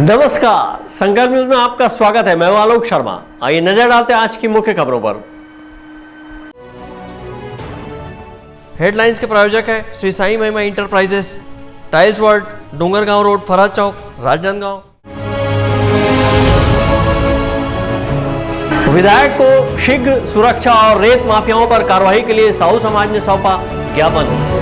नमस्कार, संकल्प न्यूज में आपका स्वागत है। मैं हूं आलोक शर्मा। आइए नजर डालते हैं आज की मुख्य खबरों पर। हेडलाइंस के प्रायोजक है Shri Sai Mahima enterprises, tiles world, Dongargaon road, Farhad Chowk, Rajnandgaon. विधायक को शीघ्र सुरक्षा और रेत माफियाओं पर कार्रवाई के लिए साहू समाज ने सौंपा ज्ञापन।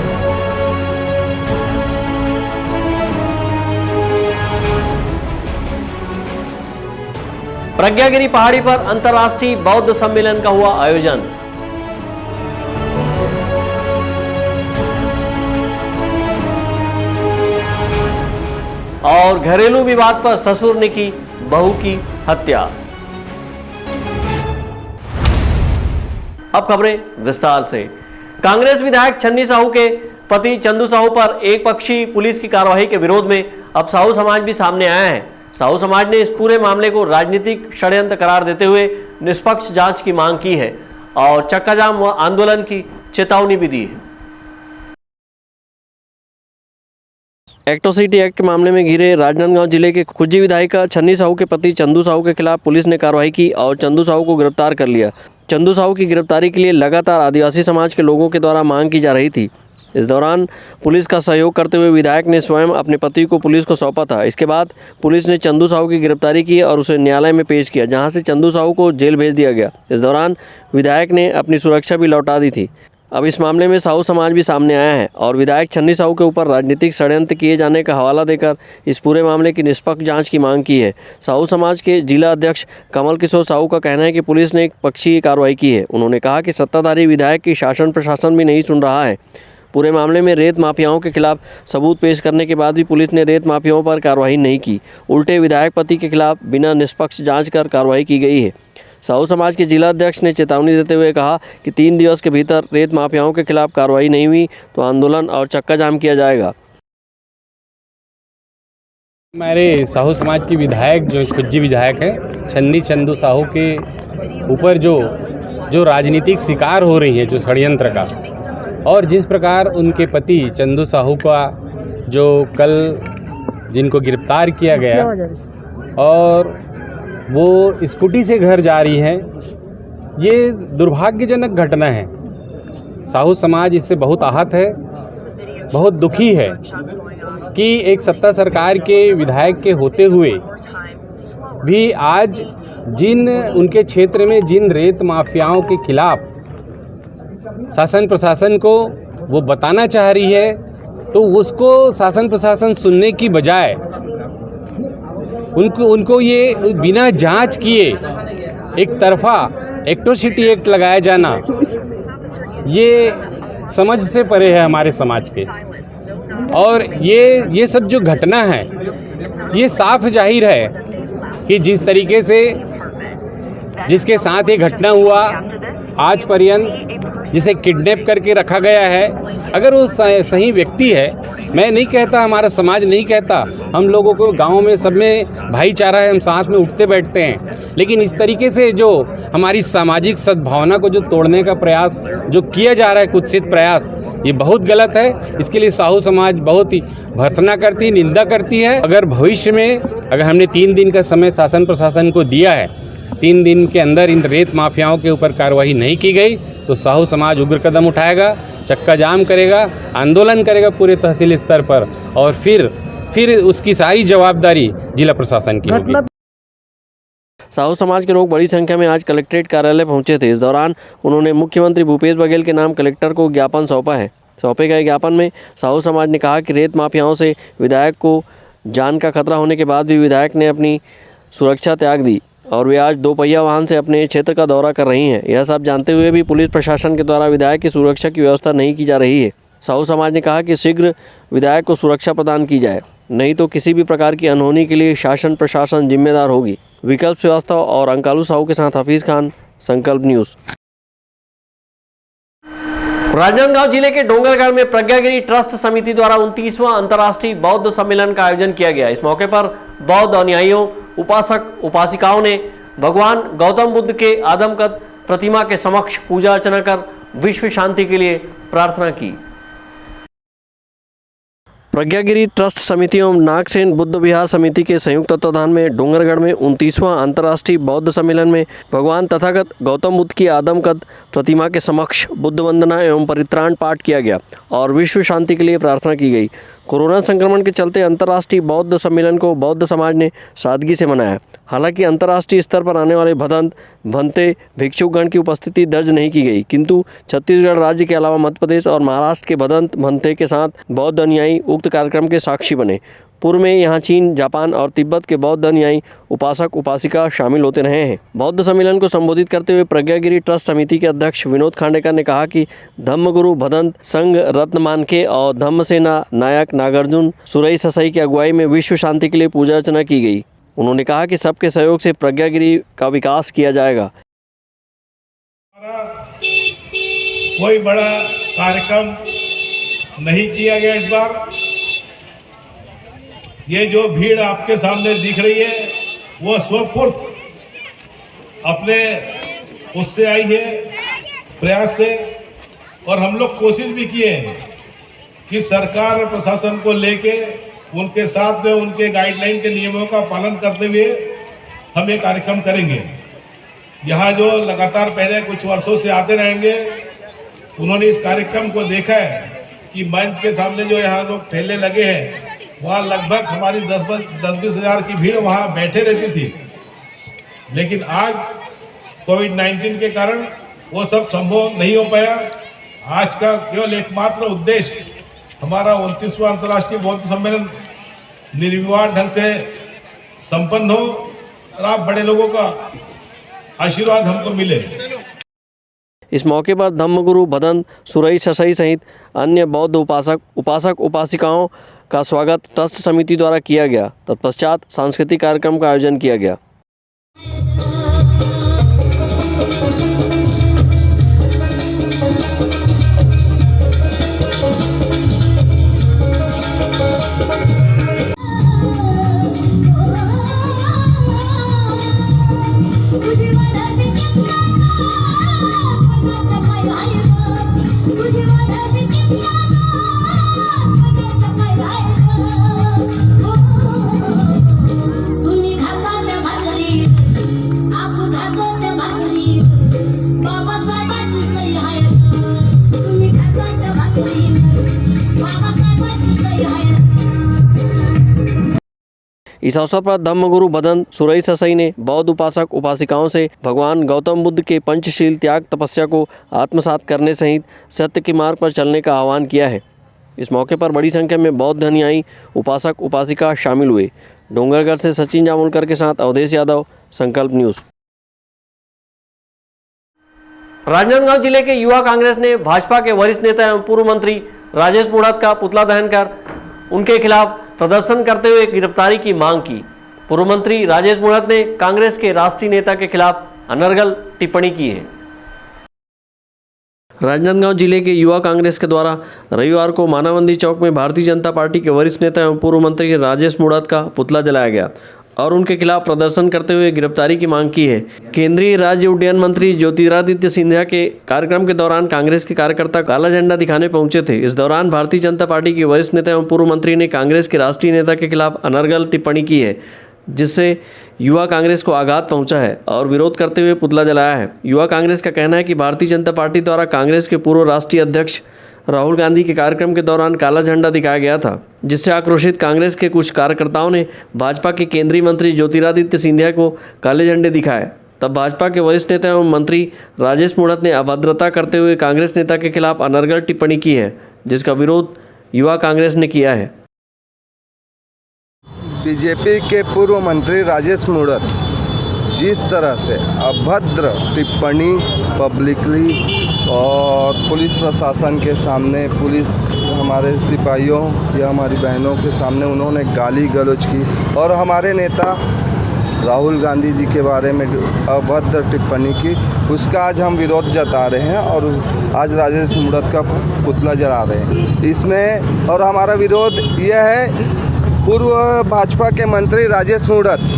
प्रज्ञागिरी पहाड़ी पर अंतर्राष्ट्रीय बौद्ध सम्मेलन का हुआ आयोजन। और घरेलू विवाद पर ससुर ने की बहू की हत्या। अब खबरें विस्तार से। कांग्रेस विधायक छन्नी साहू के पति चंदू साहू पर एक पक्षी पुलिस की कार्रवाई के विरोध में अब साहू समाज भी सामने आया है। साहू समाज ने इस पूरे मामले को राजनीतिक षड्यंत्र करार देते हुए निष्पक्ष जांच की मांग की है और चक्का जाम व आंदोलन की चेतावनी भी दी है। एट्रोसिटी एक्ट के मामले में घिरे राजनांदगांव जिले के खुज्जी विधायिका छन्नी साहू के पति चंदू साहू के खिलाफ पुलिस ने कार्रवाई की और चंदू साहू को गिरफ्तार कर लिया। चंदू साहू की गिरफ्तारी के लिए लगातार आदिवासी समाज के लोगों के द्वारा मांग की जा रही थी। इस दौरान पुलिस का सहयोग करते हुए विधायक ने स्वयं अपने पति को पुलिस को सौंपा था। इसके बाद पुलिस ने चंदू साहू की गिरफ्तारी की और उसे न्यायालय में पेश किया, जहां से चंदू साहू को जेल भेज दिया गया। इस दौरान विधायक ने अपनी सुरक्षा भी लौटा दी थी। अब इस मामले में साहू समाज भी सामने आया है और विधायक छन्नी साहू के ऊपर राजनीतिक षड्यंत्र किए जाने का हवाला देकर इस पूरे मामले की निष्पक्ष जांच की मांग की है। साहू समाज के जिला अध्यक्ष कमल किशोर साहू का कहना है कि पुलिस ने एक पक्षीय कार्रवाई की है। उन्होंने कहा कि सत्ताधारी विधायक की शासन प्रशासन भी नहीं सुन रहा है। पूरे मामले में रेत माफियाओं के खिलाफ सबूत पेश करने के बाद भी पुलिस ने रेत माफियाओं पर कार्रवाई नहीं की। उल्टे विधायक पति के खिलाफ बिना निष्पक्ष जांच कर कार्रवाई की गई है। साहू समाज के जिला अध्यक्ष ने चेतावनी देते हुए कहा कि 3 दिवस के भीतर रेत माफियाओं के खिलाफ कार्रवाई नहीं हुई तो आंदोलन और चक्का जाम किया जाएगा। हमारे साहू समाज की विधायक जो खुज्जी विधायक है छन्नी चंदू साहू के ऊपर जो राजनीतिक शिकार हो रही है, जो षड्यंत्र का, और जिस प्रकार उनके पति चंदू साहू का जो कल जिनको गिरफ्तार किया गया और वो स्कूटी से घर जा रही है, ये दुर्भाग्यजनक घटना है। साहू समाज इससे बहुत आहत है, बहुत दुखी है कि एक सत्ता सरकार के विधायक के होते हुए भी आज जिन उनके क्षेत्र में जिन रेत माफियाओं के खिलाफ शासन प्रशासन को वो बताना चाह रही है, तो उसको शासन प्रशासन सुनने की बजाय उनको ये बिना जांच किए एक तरफा एट्रोसिटी एक्ट लगाया जाना, ये समझ से परे है हमारे समाज के। और ये सब जो घटना है, ये साफ जाहिर है कि जिस तरीके से जिसके साथ ये घटना हुआ आज पर्यंत जिसे किडनैप करके रखा गया है, अगर वो सही व्यक्ति है, मैं नहीं कहता, हमारा समाज नहीं कहता, हम लोगों को गांव में सब में भाईचारा है, हम साथ में उठते बैठते हैं, लेकिन इस तरीके से जो हमारी सामाजिक सद्भावना को जो तोड़ने का प्रयास जो किया जा रहा है, कुत्सित प्रयास, ये बहुत गलत है। इसके लिए साहू समाज बहुत ही भर्त्सना करती, निंदा करती है। अगर भविष्य में अगर हमने 3 दिन का समय शासन प्रशासन को दिया है, 3 दिन के अंदर इन रेत माफियाओं के ऊपर कार्रवाई नहीं की गई तो साहू समाज उग्र कदम उठाएगा, चक्का जाम करेगा, आंदोलन करेगा पूरे तहसील स्तर पर, और फिर उसकी सारी जवाबदारी जिला प्रशासन की होगी। साहू समाज के लोग बड़ी संख्या में आज कलेक्ट्रेट कार्यालय पहुंचे थे। इस दौरान उन्होंने मुख्यमंत्री भूपेश बघेल के नाम कलेक्टर को ज्ञापन सौंपा है। सौंपे गए ज्ञापन में साहू समाज ने कहा कि रेत माफियाओं से विधायक को जान का खतरा होने के बाद भी विधायक ने अपनी सुरक्षा त्याग दी और वे आज 2 पहिया वाहन से अपने क्षेत्र का दौरा कर रही हैं। यह सब जानते हुए भी पुलिस प्रशासन के द्वारा विधायक की सुरक्षा की व्यवस्था नहीं की जा रही है। साहू समाज ने कहा कि शीघ्र विधायक को सुरक्षा प्रदान की जाए, नहीं तो किसी भी प्रकार की अनहोनी के लिए शासन प्रशासन जिम्मेदार होगी। विकल्प श्रीवास्तव और अंकालू साहू के साथ हफीज खान, संकल्प न्यूज़। राजनांदगांव जिले के डोंगरगढ़ में प्रज्ञागिरी ट्रस्ट समिति द्वारा 29वां अंतर्राष्ट्रीय बौद्ध सम्मेलन का आयोजन किया गया। इस मौके पर बौद्ध अनुयायियों, उपासक उपासिकाओं ने भगवान गौतम बुद्ध के आदमकद प्रतिमा के समक्ष पूजा अर्चना कर विश्व शांति के लिए प्रार्थना की। प्रज्ञागिरी ट्रस्ट समिति एवं नागसेन बुद्ध विहार समिति के संयुक्त तत्वाधान में डोंगरगढ़ में 29वां अंतर्राष्ट्रीय बौद्ध सम्मेलन में भगवान तथागत गौतम बुद्ध की आदमकद प्रतिमा के समक्ष बुद्ध वंदना एवं परित्राण पाठ किया गया और विश्व शांति के लिए प्रार्थना की गई। कोरोना संक्रमण के चलते अंतर्राष्ट्रीय बौद्ध सम्मेलन को बौद्ध समाज ने सादगी से मनाया। हालांकि अंतर्राष्ट्रीय स्तर पर आने वाले भदंत भंते भिक्षुगण की उपस्थिति दर्ज नहीं की गई, किंतु छत्तीसगढ़ राज्य के अलावा मध्य प्रदेश और महाराष्ट्र के भदंत भंते के साथ बौद्ध अनुयायी उक्त कार्यक्रम के साक्षी बने। पूर्व में यहाँ चीन, जापान और तिब्बत के बौद्ध अनुयायी उपासक उपासिका शामिल होते रहे हैं। बौद्ध सम्मेलन को संबोधित करते हुए प्रज्ञागिरी ट्रस्ट समिति के अध्यक्ष विनोद खांडेकर ने कहा कि धम्मगुरु भदंत संघ रत्न मानके और धम्म सेना नायक नागार्जुन सुरई ससई की अगुवाई में विश्व शांति के लिए पूजा अर्चना की गई। उन्होंने कहा कि सबके सहयोग से प्रज्ञागिरी का विकास किया जाएगा। कोई बड़ा कार्यक्रम नहीं किया गया इस बार। ये जो भीड़ आपके सामने दिख रही है वो स्वपुर्त अपने उससे आई है, प्रयास से। और हम लोग कोशिश भी किए हैं कि सरकार और प्रशासन को लेके उनके साथ में उनके गाइडलाइन के नियमों का पालन करते हुए हम ये कार्यक्रम करेंगे। यहाँ जो लगातार पहले कुछ वर्षों से आते रहेंगे, उन्होंने इस कार्यक्रम को देखा है कि मंच के सामने जो यहाँ लोग ठेले लगे हैं, वहाँ लगभग हमारी 10-20 हज़ार की भीड़ वहाँ बैठे रहती थी। लेकिन आज कोविड-19 के कारण वो सब संभव नहीं हो पाया। आज का केवल एकमात्र उद्देश्य हमारा 29वां अंतर्राष्ट्रीय बौद्ध सम्मेलन निर्विवाद ढंग से संपन्न हो और आप बड़े लोगों का आशीर्वाद हमको मिले। इस मौके पर धम्मगुरु भदंत सुरई ससई सहित अन्य बौद्ध उपासक उपासिकाओं का स्वागत ट्रस्ट समिति द्वारा किया गया। तत्पश्चात सांस्कृतिक कार्यक्रम का आयोजन किया गया। इस अवसर पर धम्मगुरु भदंत सुरई ससई ने बौद्ध उपासक उपासिकाओं से भगवान गौतम बुद्ध के पंचशील त्याग तपस्या को आत्मसात करने सहित सत्य के मार्ग पर चलने का आह्वान किया है। इस मौके पर बड़ी संख्या में बौद्ध अनुयायी उपासक उपासिका शामिल हुए। डोंगरगढ़ से सचिन जामुलकर के साथ अवधेश यादव, संकल्प न्यूज़। राजनांदगांव जिले के युवा कांग्रेस ने भाजपा के वरिष्ठ नेता एवं पूर्व मंत्री राजेश मूणत का पुतला दहन कर उनके खिलाफ प्रदर्शन करते हुए गिरफ्तारी की मांग की। पूर्व मंत्री राजेश मूणत ने कांग्रेस के राष्ट्रीय नेता के खिलाफ अनर्गल टिप्पणी की है। राजनांदगांव जिले के युवा कांग्रेस के द्वारा रविवार को मानावंदी चौक में भारतीय जनता पार्टी के वरिष्ठ नेता एवं पूर्व मंत्री राजेश मूणत का पुतला जलाया गया और उनके खिलाफ प्रदर्शन करते हुए गिरफ्तारी की मांग की है। केंद्रीय राज्य उड्डयन मंत्री ज्योतिरादित्य सिंधिया के कार्यक्रम के दौरान कांग्रेस के कार्यकर्ता काला झंडा दिखाने पहुंचे थे। इस दौरान भारतीय जनता पार्टी के वरिष्ठ नेता एवं पूर्व मंत्री ने कांग्रेस के राष्ट्रीय नेता के खिलाफ अनर्गल टिप्पणी की है, जिससे युवा कांग्रेस को आघात पहुंचा है और विरोध करते हुए पुतला जलाया है। युवा कांग्रेस का कहना है कि भारतीय जनता पार्टी द्वारा कांग्रेस के पूर्व राष्ट्रीय अध्यक्ष राहुल गांधी के कार्यक्रम के दौरान काला झंडा दिखाया गया था, जिससे आक्रोशित कांग्रेस के कुछ कार्यकर्ताओं ने भाजपा के केंद्रीय मंत्री ज्योतिरादित्य सिंधिया को काले झंडे दिखाए। तब भाजपा के वरिष्ठ नेता एवं मंत्री राजेश मूणत ने अभद्रता करते हुए कांग्रेस नेता के खिलाफ अनर्गल टिप्पणी की है, जिसका विरोध युवा कांग्रेस ने किया है। बीजेपी के पूर्व मंत्री राजेश मूणत जिस तरह से अभद्र टिप्पणी पब्लिकली और पुलिस प्रशासन के सामने, पुलिस हमारे सिपाहियों या हमारी बहनों के सामने उन्होंने गाली गलौज की और हमारे नेता राहुल गांधी जी के बारे में अभद्र टिप्पणी की, उसका आज हम विरोध जता रहे हैं और आज राजेश मूणत का पुतला जला रहे हैं इसमें। और हमारा विरोध यह है, पूर्व भाजपा के मंत्री राजेश मूणत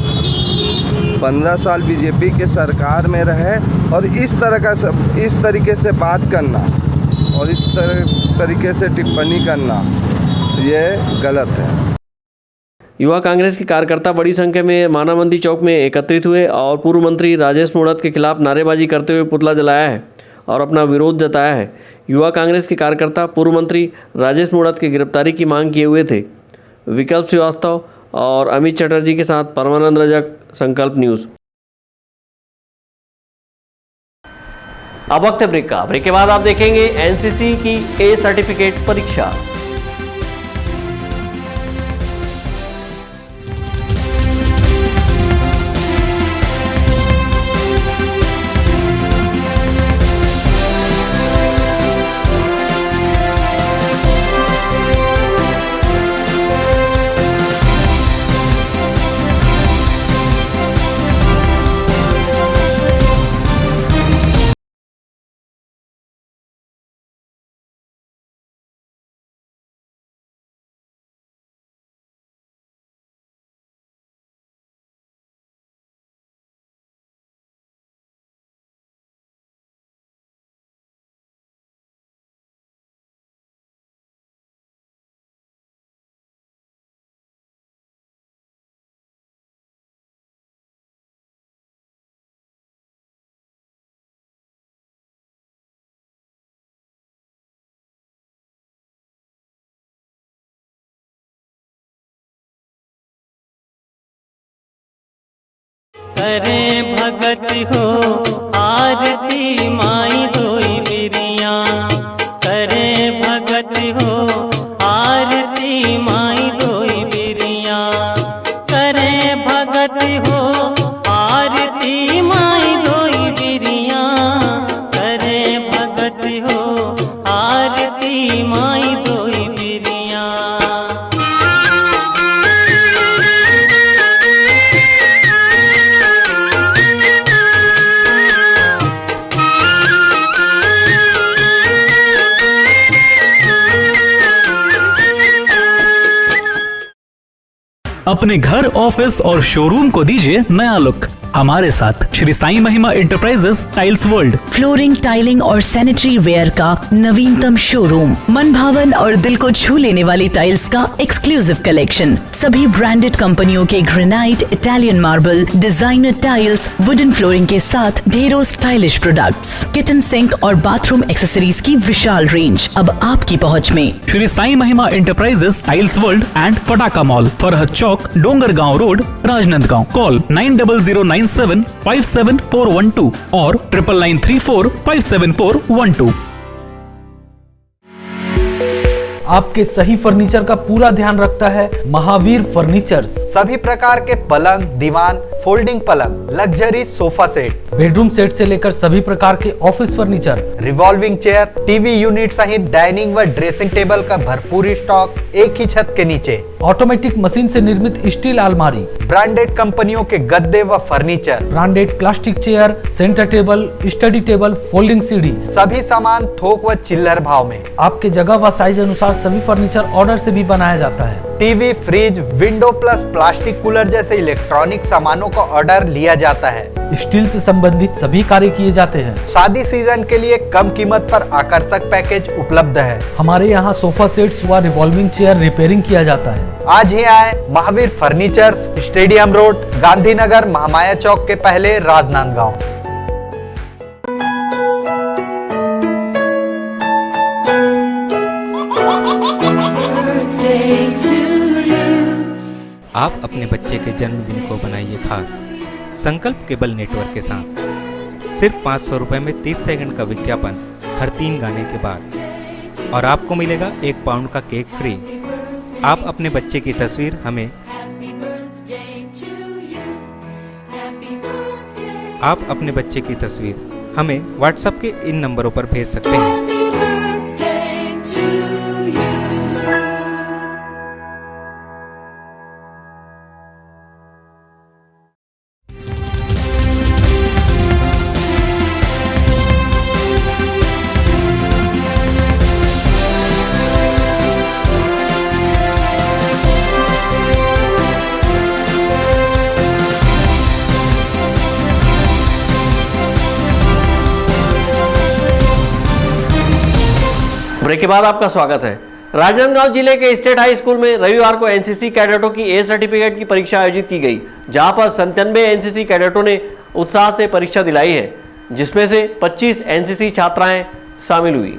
15 साल बीजेपी के सरकार में रहे और इस तरीके से बात करना और इस तरीके से टिप्पणी करना ये गलत है। युवा कांग्रेस के कार्यकर्ता बड़ी संख्या में मानामंदी चौक में एकत्रित हुए और पूर्व मंत्री राजेश मूणत के खिलाफ नारेबाजी करते हुए पुतला जलाया है और अपना विरोध जताया है। युवा कांग्रेस के कार्यकर्ता पूर्व मंत्री राजेश मूणत की गिरफ्तारी की मांग किए हुए थे। विकल्प श्रीवास्तव और अमित चटर्जी के साथ परमानंद रजक, संकल्प न्यूज़। अब वक्त है ब्रेक का। ब्रेक के बाद आप देखेंगे एनसीसी की ए सर्टिफिकेट परीक्षा। करें भगत हो आरती माई धोई बिरिया, करें भगत हो आरती माई धोई बिरिया, करें भगत हो आरती माई धोई बिरिया, करें भगत हो आरती माई धोई बिरिया। अपने घर, ऑफिस और शोरूम को दीजिए नया लुक हमारे साथ Shri Sai Mahima enterprises tiles world. Flooring, tiling और सैनिटरी वेयर का नवीनतम शोरूम, मन भावन और दिल को छू लेने वाली टाइल्स का एक्सक्लूसिव कलेक्शन, सभी ब्रांडेड कंपनियों के granite, Italian marble, designer tiles, wooden flooring के साथ ढेरों स्टाइलिश प्रोडक्ट्स, किचन सिंक और बाथरूम एक्सेसरीज की विशाल रेंज अब आपकी पहुंच में। Shri Sai Mahima enterprises tiles world and Pataka mall, Farhad Chowk, Dongargaon road, Rajnandgaon. Call 9009757412 और 9993457412। आपके सही फर्नीचर का पूरा ध्यान रखता है महावीर फर्नीचर्स। सभी प्रकार के पलंग, दीवान, फोल्डिंग पलंग, luxury sofa set, bedroom set से लेकर सभी प्रकार के office furniture, revolving chair, TV unit सहित डाइनिंग व ड्रेसिंग टेबल का भरपूर स्टॉक एक ही छत के नीचे। ऑटोमेटिक मशीन से निर्मित स्टील अलमारी, ब्रांडेड कंपनियों के गद्दे व furniture, branded plastic chair, centre table, study table, folding सीढ़ी, सभी सामान थोक व चिल्लर भाव में। आपके जगह व साइज अनुसार सभी फर्नीचर ऑर्डर से भी बनाया जाता है। TV, fridge, window plus plastic cooler जैसे इलेक्ट्रॉनिक सामानों का ऑर्डर लिया जाता है। स्टील से संबंधित सभी कार्य किए जाते हैं। शादी सीजन के लिए कम कीमत पर आकर्षक पैकेज उपलब्ध है। हमारे यहाँ सोफा सेट्स व रिवॉल्विंग चेयर रिपेयरिंग किया जाता है। आज ही आए Mahavir furnitures, stadium road, Gandhinagar, Mahamaya Chowk के पहले, राजनांदगांव। आप अपने बच्चे के जन्मदिन को बनाइए खास संकल्प केबल नेटवर्क के साथ। सिर्फ 500 रुपए में 30 सेकंड का विज्ञापन हर 3 गाने के बाद, और आपको मिलेगा 1 पाउंड का केक फ्री। आप अपने बच्चे की तस्वीर हमें व्हाट्सएप के इन नंबरों पर भेज सकते हैं। ब्रेक के बाद आपका स्वागत है। राजनांदगांव जिले के स्टेट हाई स्कूल में रविवार को एनसीसी कैडेटों की ए सर्टिफिकेट की परीक्षा आयोजित की गई, जहां पर 97 एनसीसी कैडेटों ने उत्साह से परीक्षा दिलाई है, जिसमें से 25 एनसीसी छात्राएं शामिल हुई।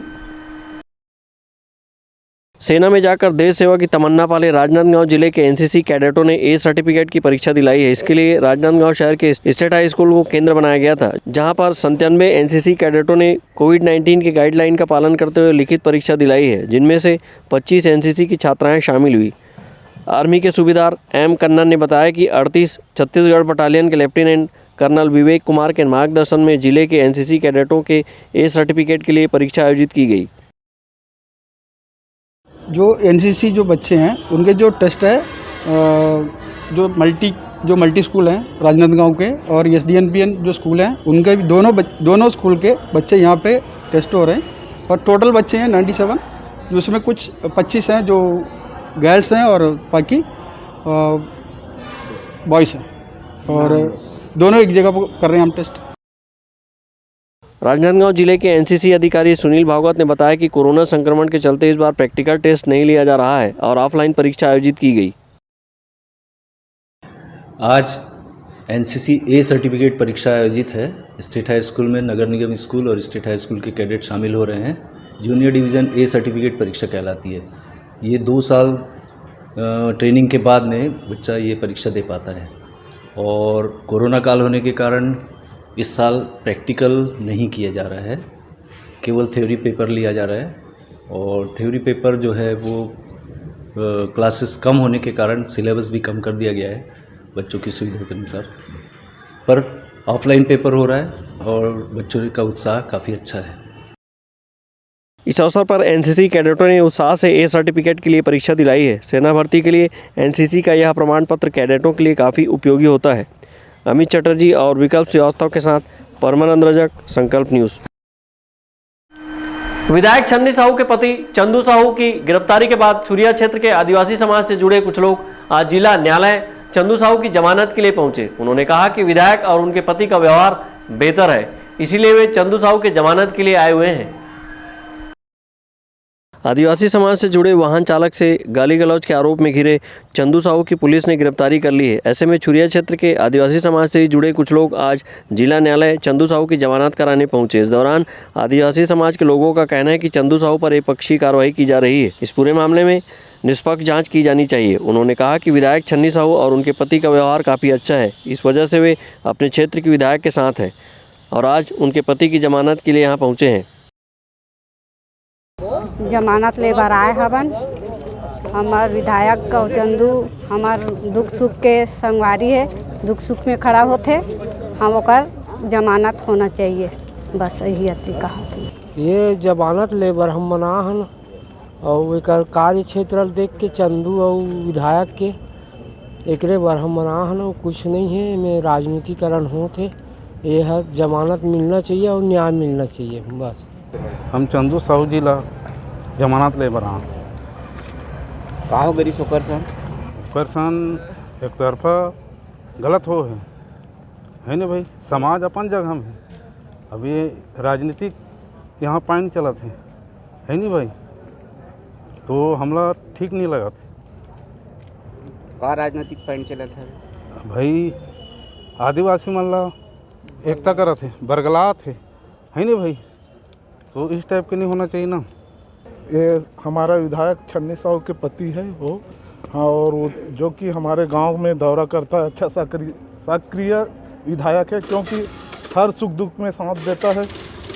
सेना में जाकर देश सेवा की तमन्ना पाले राजनांदगांव जिले के एनसीसी कैडेटों ने ए सर्टिफिकेट की परीक्षा दिलाई है। इसके लिए राजनांदगांव शहर के स्टेट हाई स्कूल को केंद्र बनाया गया था, जहां पर 97 एनसीसी कैडेटों ने कोविड-19 के गाइडलाइन का पालन करते हुए लिखित परीक्षा दिलाई है, जिनमें से 25 एनसीसी की छात्राएं शामिल हुई। आर्मी के सूबेदार एम कन्नन ने बताया कि 38 छत्तीसगढ़ बटालियन के लेफ्टिनेंट कर्नल विवेक कुमार के मार्गदर्शन में जिले के एनसीसी कैडेटों के ए सर्टिफिकेट के लिए परीक्षा आयोजित की गई। जो एनसीसी जो बच्चे हैं उनके जो टेस्ट है जो मल्टी स्कूल हैं राजनांदगांव के और एसडीएनपीएन जो स्कूल हैं उनके दोनों स्कूल के बच्चे यहाँ पे टेस्ट हो रहे हैं और टोटल बच्चे हैं 97, जिसमें कुछ 25 हैं जो गर्ल्स हैं और बाकी बॉयज़ हैं और दोनों एक जगह पर कर रहे हैं हम टेस्ट। राजनांदगांव जिले के एनसीसी अधिकारी सुनील भागवत ने बताया कि कोरोना संक्रमण के चलते इस बार प्रैक्टिकल टेस्ट नहीं लिया जा रहा है और ऑफलाइन परीक्षा आयोजित की गई। आज एनसीसी ए सर्टिफिकेट परीक्षा आयोजित है। स्टेट हाई स्कूल में नगर निगम स्कूल और स्टेट हाई स्कूल के कैडेट शामिल हो रहे हैं। जूनियर डिवीज़न ए सर्टिफिकेट परीक्षा कहलाती है। ये 2 साल ट्रेनिंग के बाद में बच्चा ये परीक्षा दे पाता है और कोरोना काल होने के कारण इस साल प्रैक्टिकल नहीं किया जा रहा है, केवल थ्योरी पेपर लिया जा रहा है और थ्योरी पेपर जो है वो क्लासेस कम होने के कारण सिलेबस भी कम कर दिया गया है बच्चों की सुविधा के अनुसार, पर ऑफलाइन पेपर हो रहा है और बच्चों का उत्साह काफ़ी अच्छा है। इस अवसर पर एनसीसी कैडेटों ने उत्साह से ए सर्टिफिकेट के लिए परीक्षा दिलाई है। सेना भर्ती के लिए एनसीसी का यह प्रमाण पत्र कैडेटों के लिए काफ़ी उपयोगी होता है। अमित चटर्जी और विकल्प श्रीवास्तव के साथ परमानंद रजक, संकल्प न्यूज़। विधायक छन्नी साहू के पति चंदू साहू की गिरफ्तारी के बाद छुरिया क्षेत्र के आदिवासी समाज से जुड़े कुछ लोग आज जिला न्यायालय चंदू साहू की जमानत के लिए पहुंचे। उन्होंने कहा कि विधायक और उनके पति का व्यवहार बेहतर है, इसीलिए वे चंदू साहू के जमानत के लिए आए हुए हैं। आदिवासी समाज से जुड़े वाहन चालक से गाली गलौज के आरोप में घिरे चंदू साहू की पुलिस ने गिरफ्तारी कर ली है। ऐसे में छुरिया क्षेत्र के आदिवासी समाज से जुड़े कुछ लोग आज जिला न्यायालय चंदू साहू की जमानत कराने पहुंचे। इस दौरान आदिवासी समाज के लोगों का कहना है कि चंदू साहू पर एकपक्षीय कार्रवाई की जा रही है। इस पूरे मामले में निष्पक्ष जांच की जानी चाहिए। उन्होंने कहा कि विधायक छन्नी साहू और उनके पति का व्यवहार काफ़ी अच्छा है, इस वजह से वे अपने क्षेत्र के विधायक के साथ हैं और आज उनके पति की जमानत के लिए यहाँ पहुँचे हैं। जमानत ले बर आए हवन। हमार विधायक का चंदू हमार दुख सुख के संगवारी है, दुख सुख में खड़ा होते, हम ओकर जमानत होना चाहिए, बस यही अति कहा। ये जमानत ले बर हम मना हन और एक कार्य क्षेत्र देख के चंदू और विधायक के एकरे बर हम मना हन और कुछ नहीं है। में राजनीतिकरण होते, ये है जमानत मिलना चाहिए और न्याय मिलना चाहिए, बस। हम चंदू साहू जी ला जमानत ले बरा का हो गरी सोकर सन एक तरफा गलत है ना भाई। समाज अपन जगह में है, अब ये राजनीतिक यहाँ पाइन चलत है नहीं भाई, तो हमला ठीक नहीं लगा थे। का राजनीतिक पाइन चलत है भाई? आदिवासी मन ला एकता करत है, बरगलात है नहीं भाई, तो इस टाइप के नहीं होना चाहिए ना। ये हमारा विधायक छन्नी साहू के पति है वो, हाँ, और वो जो कि हमारे गांव में दौरा करता है, अच्छा सक्रिय विधायक है, क्योंकि हर सुख दुख में साथ देता है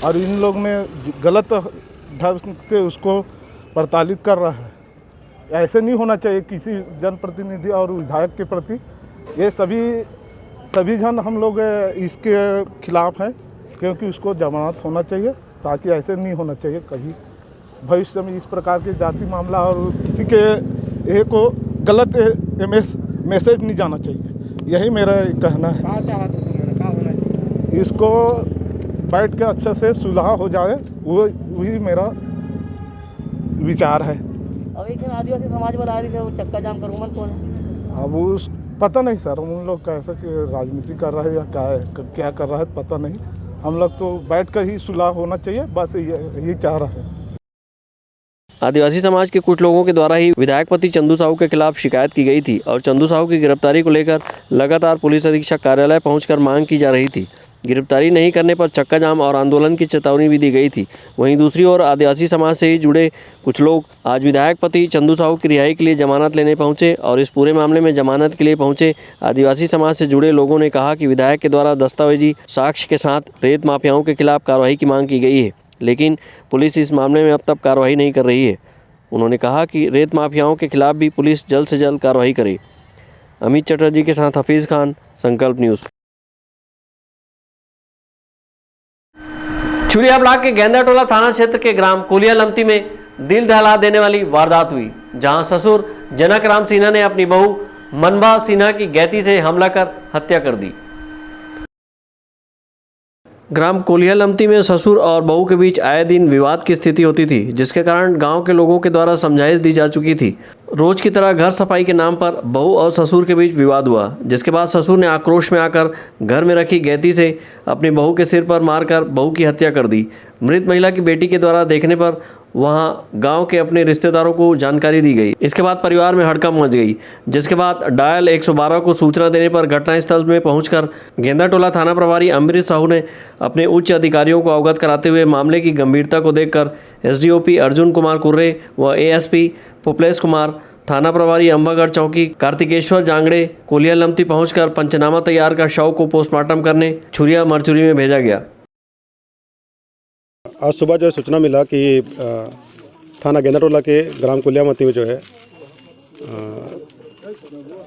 और इन लोग ने गलत ढंग से उसको प्रताड़ित कर रहा है। ऐसे नहीं होना चाहिए किसी जनप्रतिनिधि और विधायक के प्रति। ये सभी जन हम लोग इसके खिलाफ हैं, क्योंकि उसको जमानत होना चाहिए, ताकि ऐसे नहीं होना चाहिए कभी भविष्य में इस प्रकार के जाति मामला और किसी के ये को गलत मैसेज नहीं जाना चाहिए। यही मेरा कहना है। इसको बैठ के अच्छे से सुलह हो जाए, वही मेरा विचार है। अब एक आदिवासी समाज वाला आ रही थे, वो चक्का जाम करूँगा कौन है? अब उस पता नहीं सर, उन लोग कैसा कि राजनीति कर रहा है या क्या कर रहा है पता नहीं। हम लोग तो बैठ कर ही सुलह होना चाहिए, बस यही चाह रहा है। आदिवासी समाज के कुछ लोगों के द्वारा ही विधायक पति चंदू साहू के खिलाफ शिकायत की गई थी और चंदू साहू की गिरफ्तारी को लेकर लगातार पुलिस अधीक्षक कार्यालय पहुंचकर मांग की जा रही थी। गिरफ्तारी नहीं करने पर चक्का जाम और आंदोलन की चेतावनी भी दी गई थी। वहीं दूसरी ओर आदिवासी समाज से ही जुड़े कुछ लोग आज विधायक पति चंदू साहू की रिहाई के लिए जमानत लेने पहुंचे और इस पूरे मामले में जमानत के लिए पहुंचे आदिवासी समाज से जुड़े लोगों ने कहा कि विधायक के द्वारा दस्तावेजी साक्ष्य के साथ रेत माफियाओं के खिलाफ कार्रवाई की मांग की गई है, लेकिन पुलिस इस मामले में अब तक कार्रवाई नहीं कर रही है। उन्होंने कहा कि रेत माफियाओं के खिलाफ भी पुलिस जल्द से जल्द कार्रवाई करे। अमित चटर्जी के साथ हफीज़ खान, संकल्प न्यूज़। छुरिया ब्लॉक के गेंदाटोला थाना क्षेत्र के ग्राम कोलिया लमती में दिल दहला देने वाली वारदात हुई, जहां ससुर जनक राम सिन्हा ने अपनी बहू मनभा सिन्हा की गैती से हमला कर हत्या कर दी। ग्राम कोलिया लमती में ससुर और बहू के बीच आए दिन विवाद की स्थिति होती थी, जिसके कारण गांव के लोगों के द्वारा समझाइश दी जा चुकी थी। रोज की तरह घर सफाई के नाम पर बहू और ससुर के बीच विवाद हुआ, जिसके बाद ससुर ने आक्रोश में आकर घर में रखी गैती से अपनी बहू के सिर पर मारकर बहू की हत्या कर दी। मृत महिला की बेटी के द्वारा देखने पर वहां गांव के अपने रिश्तेदारों को जानकारी दी गई। इसके बाद परिवार में हड़कंप मच गई, जिसके बाद डायल 112 को सूचना देने पर घटनास्थल में पहुंचकर गेंदाटोला थाना प्रभारी अमृत साहू ने अपने उच्च अधिकारियों को अवगत कराते हुए मामले की गंभीरता को देखकर एसडीओपी अर्जुन कुमार कुर्रे व एएसपी पुपलेश कुमार, थाना प्रभारी अंबागढ़ चौकी कार्तिकेश्वर जांगड़े कोलिया लमती पहुंचकर पंचनामा तैयार कर शव को पोस्टमार्टम करने छुरिया मरचुरी में भेजा गया। आज सुबह जो है सूचना मिला कि थाना गेंदाटोला के ग्राम कोलियामती में जो है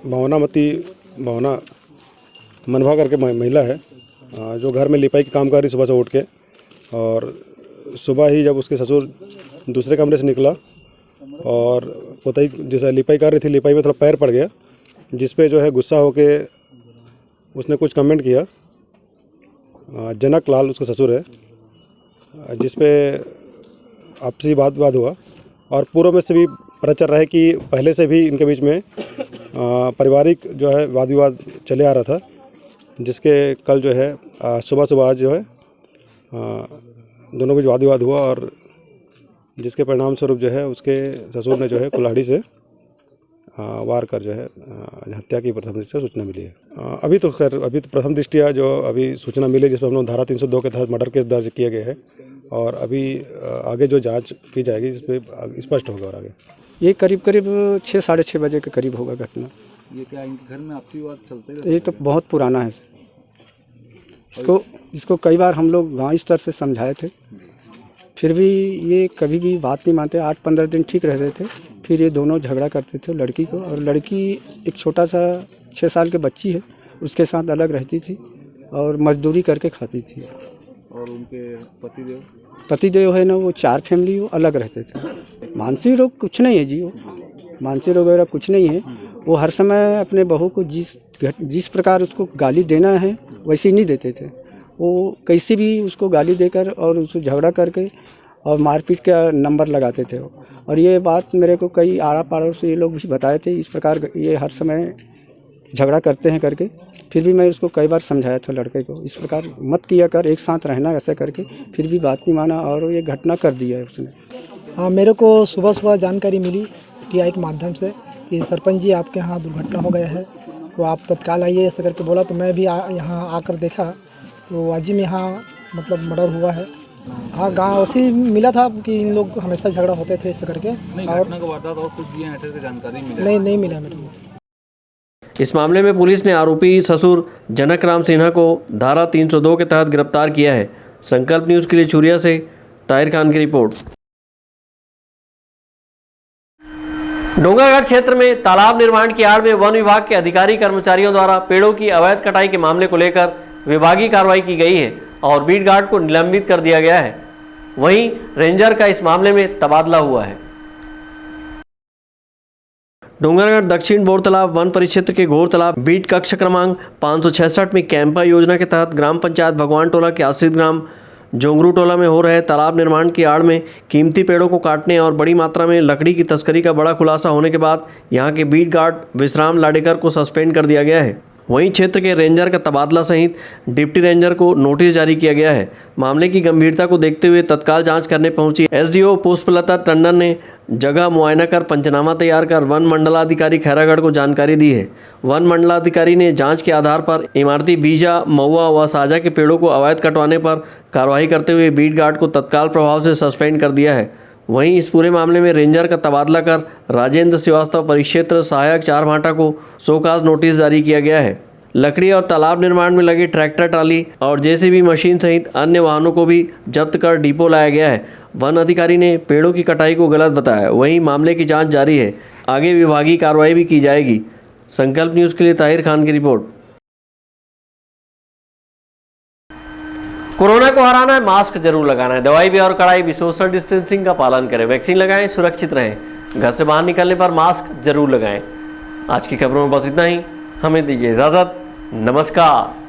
भावना मनभा करके महिला है, जो घर में लिपाई का काम कर रही सुबह से उठ के, और सुबह ही जब उसके ससुर दूसरे कमरे से निकला और पोताई जैसा लिपाई कर रही थी, लिपाई में थोड़ा पैर पड़ गया, जिस पे जो है गुस्सा होके उसने कुछ कमेंट किया। जनक लाल उसका ससुर है, जिस पे आपसी बात हुआ और पूर्व में से भी पता चल रहा है कि पहले से भी इनके बीच में पारिवारिक जो है वाद विवाद चले आ रहा था, जिसके कल जो है सुबह आज जो है दोनों के वाद विवाद हुआ और जिसके परिणाम स्वरूप जो है उसके ससुर ने जो है कुल्हाड़ी से वार कर जो है हत्या की प्रथम दृष्टया सूचना मिली है। अभी तो प्रथम दृष्टया जो अभी सूचना मिली, जिस पर हम लोग धारा 302 के तहत मर्डर केस दर्ज किए गए हैं और अभी आगे जो जांच की जाएगी जिस पर स्पष्ट होगा। और आगे ये करीब 6-6:30 बजे के करीब होगा घटना। ये क्या इनके घर में आपसी विवाद चलते हैं? ये तो बहुत पुराना है। इसको कई बार हम लोग गाँव स्तर से समझाए थे, फिर भी ये कभी भी बात नहीं मानते। 8-15 दिन ठीक रहते थे, फिर ये दोनों झगड़ा करते थे लड़की को, और लड़की एक छोटा सा 6 साल के बच्ची है, उसके साथ अलग रहती थी और मजदूरी करके खाती थी। और उनके पतिदेव है ना, वो 4 फैमिली वो अलग रहते थे। मानसिक रोग कुछ नहीं है जी, वो मानसिक रोग वगैरह कुछ नहीं है। वो हर समय अपने बहू को जिस प्रकार उसको गाली देना है वैसे नहीं देते थे। वो कैसी भी उसको गाली देकर और उसको झगड़ा करके और मारपीट का नंबर लगाते थे। और ये बात मेरे को कई आड़ा पाड़ों से ये लोग भी बताए थे, इस प्रकार ये हर समय झगड़ा करते हैं करके। फिर भी मैं उसको कई बार समझाया था लड़के को, इस प्रकार मत किया कर, एक साथ रहना ऐसे करके, फिर भी बात नहीं माना और ये घटना कर दिया है उसने। हाँ, मेरे को सुबह जानकारी मिली टीआई के माध्यम से कि सरपंच जी आपके यहाँ दुर्घटना हो गया है, तो आप तत्काल आइए ऐसा करके बोला। तो मैं भी यहाँ आकर देखा तो वाजिब यहाँ मतलब मर्डर हुआ है। हाँ, गाँव ऐसे मिला था कि इन लोग हमेशा झगड़ा होते थे ऐसे करके। और कुछ भी ऐसे जानकारी नहीं मिला मेरे को। इस मामले में पुलिस ने आरोपी ससुर जनक राम सिन्हा को धारा 302 के तहत गिरफ्तार किया है। संकल्प न्यूज़ के लिए छुरिया से ताहिर खान की रिपोर्ट। डोंगरगढ़ क्षेत्र में तालाब निर्माण की आड़ में वन विभाग के अधिकारी कर्मचारियों द्वारा पेड़ों की अवैध कटाई के मामले को लेकर विभागीय कार्रवाई की गई है और बीट गार्ड को निलंबित कर दिया गया है। वहीं रेंजर का इस मामले में तबादला हुआ है। डोंगरगढ़ दक्षिण बोर तालाब वन परिक्षेत्र के घोर तालाब बीट कक्ष क्रमांक 566 में कैंपा योजना के तहत ग्राम पंचायत भगवान टोला के आश्रित ग्राम जोंगरू टोला में हो रहे तालाब निर्माण की आड़ में कीमती पेड़ों को काटने और बड़ी मात्रा में लकड़ी की तस्करी का बड़ा खुलासा होने के बाद यहां के बीट गार्ड विश्राम लाडेकर को सस्पेंड कर दिया गया है। वहीं क्षेत्र के रेंजर का तबादला सहित डिप्टी रेंजर को नोटिस जारी किया गया है। मामले की गंभीरता को देखते हुए तत्काल जांच करने पहुंची एसडीओ पुष्पलता टंडन ने जगह मुआयना कर पंचनामा तैयार कर वन मंडलाधिकारी खैरागढ़ को जानकारी दी है। वन मंडलाधिकारी ने जांच के आधार पर इमारती बीजा, महुआ व साजा के पेड़ों को अवैध कटवाने पर कार्रवाई करते हुए बीट गार्ड को तत्काल प्रभाव से सस्पेंड कर दिया है। वहीं इस पूरे मामले में रेंजर का तबादला कर राजेंद्र श्रीवास्तव परिक्षेत्र सहायक 4 भाटा को शोकाज नोटिस जारी किया गया है। लकड़ी और तालाब निर्माण में लगी ट्रैक्टर ट्राली और जेसीबी मशीन सहित अन्य वाहनों को भी जब्त कर डिपो लाया गया है। वन अधिकारी ने पेड़ों की कटाई को गलत बताया। वहीं मामले की जांच जारी है, आगे विभागीय कार्रवाई भी की जाएगी। संकल्प न्यूज़ के लिए ताहिर खान की रिपोर्ट। कोरोना को हराना है, मास्क जरूर लगाना है, दवाई भी और कड़ाई भी, सोशल डिस्टेंसिंग का पालन करें, वैक्सीन लगाएं, सुरक्षित रहें, घर से बाहर निकलने पर मास्क जरूर लगाएं। आज की खबरों में बस इतना ही, हमें दीजिए इजाजत, नमस्कार।